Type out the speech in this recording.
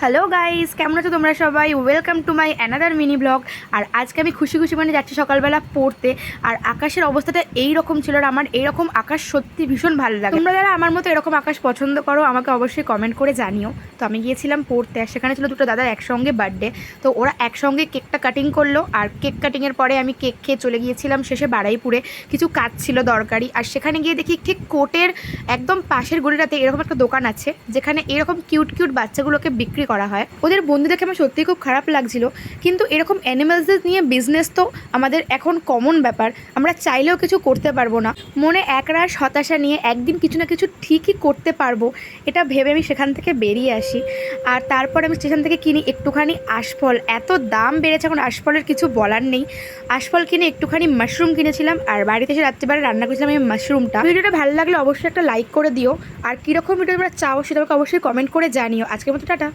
Hello guys, কেমন আছো তোমরা সবাই? Welcome to my another mini blog. আর আজকে আমি খুশি খুশি মানে যাচ্ছি সকালবেলা পড়তে। আর আকাশের অবস্থাটা এই রকম ছিল, আর আমার এইরকম আকাশ সত্যি ভীষণ ভালো লাগে। তোমরা যারা আমার মতো এরকম আকাশ পছন্দ করো আমাকে অবশ্যই কমেন্ট করে জানিও। তো আমি গিয়েছিলাম পড়তে, আর সেখানে ছিল দুটো দাদার একসঙ্গে বার্থডে। তো ওরা একসঙ্গে কেকটা কাটিং করলো, আর কেক কাটিংয়ের পরে আমি কেক খেয়ে চলে গিয়েছিলাম শেষে বাড়াইপুরে। কিছু কাজ ছিল দরকারি, আর সেখানে গিয়ে দেখি ঠিক কোর্টের একদম পাশের গলিটাতে এরকম একটা দোকান আছে যেখানে এরকম কিউট কিউট বাচ্চাগুলোকে বিক্রি করা হয়। ওদের বন্ধু দেখে আমার সত্যিই খুব খারাপ লাগছিল, কিন্তু এরকম অ্যানিমালসদের নিয়ে বিজনেস তো আমাদের এখন কমন ব্যাপার, আমরা চাইলেও কিছু করতে পারবো না। মনে একরাশ হতাশা নিয়ে একদিন কিছু না কিছু ঠিকই করতে পারবো এটা ভেবে আমি সেখান থেকে বেরিয়ে আসি। আর তারপর আমি স্টেশন থেকে কিনি একটুখানি আশফল। এত দাম বেড়েছে এখন আশফলের কিছু বলার নেই। আশফল কিনে একটুখানি মাশরুম কিনেছিলাম, আর বাড়িতে এসে রাত্রিবেলা রান্না করেছিলাম এই মাশরুমটা। ভিডিওটা ভালো লাগলে অবশ্যই একটা লাইক করে দিও, আর কীরকম ভিডিও তোমরা চাও সেটা আমাকে অবশ্যই কমেন্ট করে জানিও। আজকের মতো টাটা।